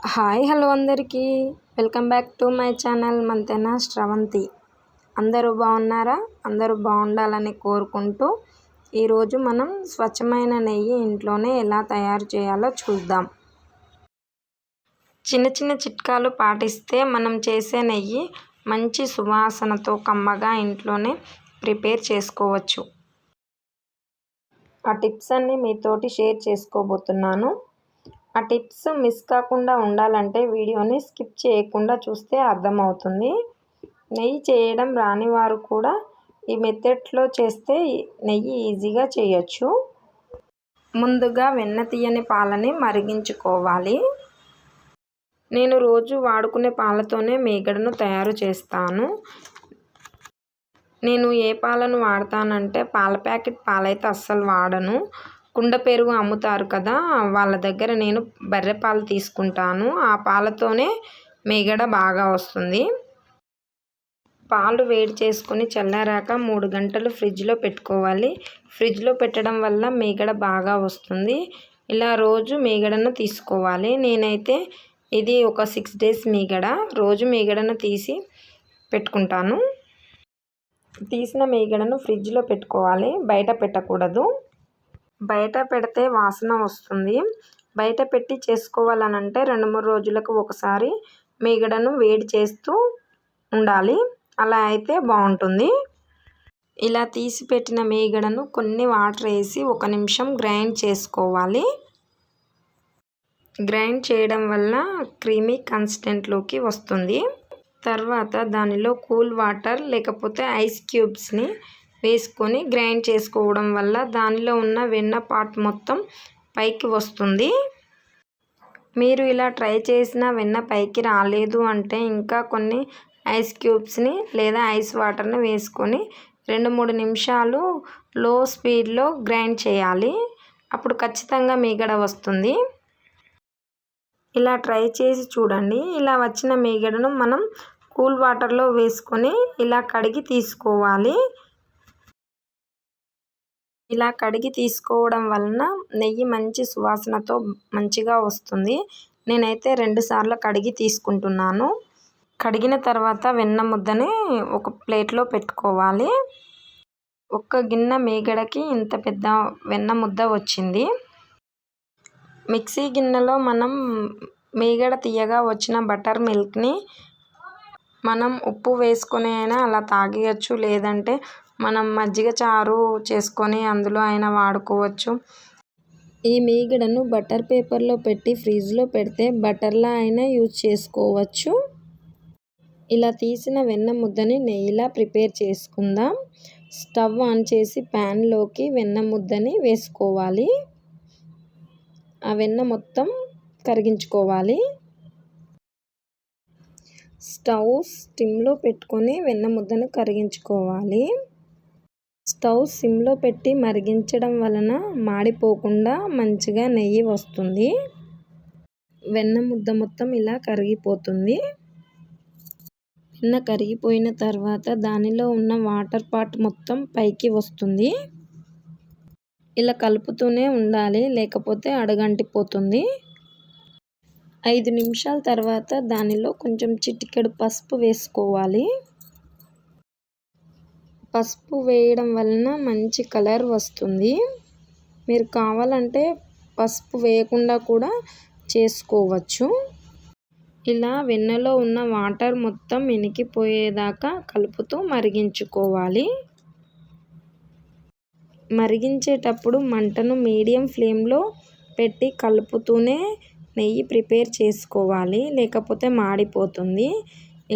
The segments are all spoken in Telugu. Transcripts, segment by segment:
హాయ్ హలో అందరికీ welcome back to my channel Manthena Sravanthi. అందరూ బాగున్నారా? అందరూ బాగుండాలని కోరుకుంటూ ఈరోజు మనం స్వచ్ఛమైన నెయ్యి ఇంట్లోనే ఎలా తయారు చేయాలో చూద్దాం. చిన్న చిన్న చిట్కాలు పాటిస్తే మనం చేసే నెయ్యి మంచి సువాసనతో కమ్మగా ఇంట్లోనే ప్రిపేర్ చేసుకోవచ్చు. ఆ టిప్స్ అన్నీ మీతోటి షేర్ చేసుకోబోతున్నాను. ఆ టిప్స్ మిస్ కాకుండా ఉండాలంటే వీడియోని స్కిప్ చేయకుండా చూస్తే అర్థమవుతుంది. నెయ్యి చేయడం రాని వారు కూడా ఈ మెథడ్లో చేస్తే నెయ్యి ఈజీగా చేయొచ్చు. ముందుగా వెన్న తీయని పాలని మరిగించుకోవాలి. నేను రోజు వాడుకునే పాలతోనే మీగడను తయారు చేస్తాను. నేను ఏ పాలను వాడతానంటే పాల ప్యాకెట్ పాలైతే అస్సలు వాడను. కుండ పెరుగు అమ్ముతారు కదా, వాళ్ళ దగ్గర నేను బర్రె పాలు తీసుకుంటాను. ఆ పాలతోనే మీగడ బాగా వస్తుంది. పాలు వేడి చేసుకొని చల్లారాక 3 గంటలు ఫ్రిడ్జ్లో పెట్టుకోవాలి. ఫ్రిడ్జ్లో పెట్టడం వల్ల మీగడ బాగా వస్తుంది. ఇలా రోజు మీగడను తీసుకోవాలి. నేనైతే ఇది ఒక 6 డేస్ మీగడ. రోజు మీగడను తీసి పెట్టుకుంటాను. తీసిన మీగడను ఫ్రిడ్జ్లో పెట్టుకోవాలి, బయట పెట్టకూడదు. బయట పెడితే వాసన వస్తుంది. బయట పెట్టి చేసుకోవాలనంటే 2-3 రోజులకు ఒకసారి మీగడను వేడి చేస్తూ ఉండాలి. అలా అయితే బాగుంటుంది. ఇలా తీసి పెట్టిన మీగడను కొన్ని వాటర్ వేసి 1 నిమిషం గ్రైండ్ చేసుకోవాలి. గ్రైండ్ చేయడం వల్ల క్రీమీ కన్సిస్టెంట్లోకి వస్తుంది. తర్వాత దానిలో కూల్ వాటర్ లేకపోతే ఐస్ క్యూబ్స్ని వేసుకొని గ్రైండ్ చేసుకోవడం వల్ల దానిలో ఉన్న వెన్న పార్ట్ మొత్తం పైకి వస్తుంది. మీరు ఇలా ట్రై చేసిన వెన్న పైకి రాలేదు అంటే ఇంకా కొన్ని ఐస్ క్యూబ్స్ని లేదా ఐస్ వాటర్ని వేసుకొని 2-3 నిమిషాలు లో స్పీడ్లో గ్రైండ్ చేయాలి. అప్పుడు ఖచ్చితంగా మీగడ వస్తుంది. ఇలా ట్రై చేసి చూడండి. ఇలా వచ్చిన మీగడను మనం కూల్ వాటర్లో వేసుకొని ఇలా కడిగి తీసుకోవాలి. ఇలా కడిగి తీసుకోవడం వలన నెయ్యి మంచి సువాసనతో మంచిగా వస్తుంది. నేనైతే 2 సార్లు కడిగి తీసుకుంటున్నాను. కడిగిన తర్వాత వెన్న ముద్దని ఒక ప్లేట్లో పెట్టుకోవాలి. 1 గిన్నె మీగడకి ఇంత పెద్ద వెన్న ముద్ద వచ్చింది. మిక్సీ గిన్నెలో మనం మీగడ తీయగా వచ్చిన బటర్ మిల్క్ని మనం ఉప్పు వేసుకొని అయినా అలా తాగేయచ్చు. లేదంటే మనం మజ్జిగ చారు చేసుకొని అందులో అయినా వాడుకోవచ్చు. ఈ మీగడను బటర్ పేపర్లో పెట్టి ఫ్రిడ్జ్లో పెడితే బటర్లా అయినా యూజ్ చేసుకోవచ్చు. ఇలా తీసిన వెన్న ముద్దని నెయ్యిలా ప్రిపేర్ చేసుకుందాం. స్టవ్ ఆన్ చేసి ప్యాన్లోకి వెన్న ముద్దని వేసుకోవాలి. ఆ వెన్న మొత్తం కరిగించుకోవాలి. స్టవ్ సిమ్లో పెట్టుకొని వెన్న ముద్దను కరిగించుకోవాలి. స్టవ్ సిమ్లో పెట్టి మరిగించడం వలన మాడిపోకుండా మంచిగా నెయ్యి వస్తుంది. వెన్న ముద్ద మొత్తం ఇలా కరిగిపోతుంది. వెన్న కరిగిపోయిన తర్వాత దానిలో ఉన్న వాటర్ పార్ట్ మొత్తం పైకి వస్తుంది. ఇలా కలుపుతూనే ఉండాలి, లేకపోతే అడుగంటిపోతుంది. 5 నిమిషాల తర్వాత దానిలో కొంచెం చిటికెడు పసుపు వేసుకోవాలి. పసుపు వేయడం వలన మంచి కలర్ వస్తుంది. మీరు కావాలంటే పసుపు వేయకుండా కూడా చేసుకోవచ్చు. ఇలా వెన్నలో ఉన్న వాటర్ మొత్తం ఇనికిపోయేదాకా కలుపుతూ మరిగించుకోవాలి. మరిగించేటప్పుడు మంటను మీడియం ఫ్లేమ్లో పెట్టి కలుపుతూనే నెయ్యి ప్రిపేర్ చేసుకోవాలి, లేకపోతే మాడిపోతుంది.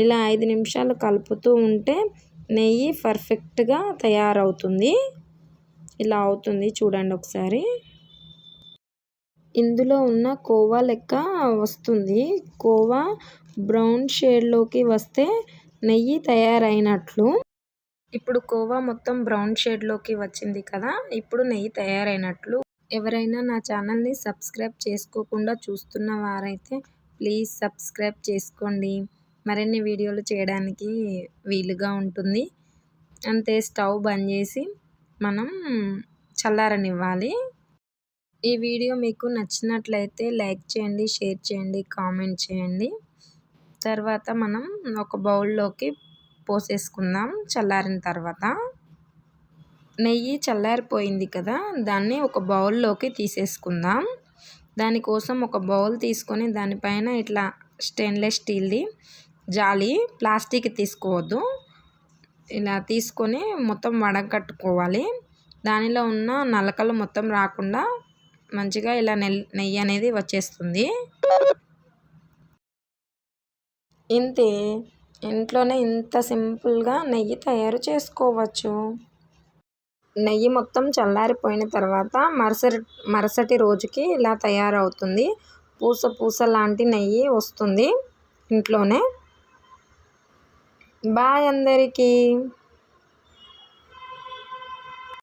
ఇలా 5 నిమిషాలు కలుపుతూ ఉంటే నెయ్యి పర్ఫెక్ట్గా తయారవుతుంది. ఇలా అవుతుంది చూడండి ఒకసారి. ఇందులో ఉన్న కోవా లెక్క వస్తుంది. కోవా బ్రౌన్ షేడ్లోకి వస్తే నెయ్యి తయారైనట్లు. ఇప్పుడు కోవా మొత్తం బ్రౌన్ షేడ్లోకి వచ్చింది కదా, ఇప్పుడు నెయ్యి తయారైనట్లు. ఎవరైనా నా ఛానల్ని సబ్స్క్రైబ్ చేసుకోకుండా చూస్తున్న వారైతే ప్లీజ్ సబ్స్క్రైబ్ చేసుకోండి. మరిన్ని వీడియోలు చేయడానికి వీలుగా ఉంటుంది. అంతే, స్టవ్ బంద్ చేసి మనం చల్లారనివ్వాలి. ఈ వీడియో మీకు నచ్చినట్లయితే లైక్ చేయండి, షేర్ చేయండి, కామెంట్ చేయండి. తర్వాత మనం ఒక బౌల్లోకి పోసేసుకుందాం చల్లారిన తర్వాత. నెయ్యి చల్లారిపోయింది కదా, దాన్ని ఒక బౌల్లోకి తీసేసుకుందాం. దానికోసం ఒక బౌల్ తీసుకొని దానిపైన ఇట్లా స్టెయిన్లెస్ స్టీల్ది జాలి, ప్లాస్టిక్ తీసుకోవద్దు, ఇలా తీసుకొని మొత్తం వడగట్టుకోవాలి. దానిలో ఉన్న నలకలు మొత్తం రాకుండా మంచిగా ఇలా నెయ్యి అనేది వచ్చేస్తుంది. ఇంతే, ఇంట్లోనే ఇంత సింపుల్గా నెయ్యి తయారు చేసుకోవచ్చు. నెయ్యి మొత్తం చల్లారిపోయిన తర్వాత మరుసటి రోజుకి ఇలా తయారవుతుంది. పూస పూస లాంటి నెయ్యి వస్తుంది ఇంట్లోనే. బాయ్ అందరికీ.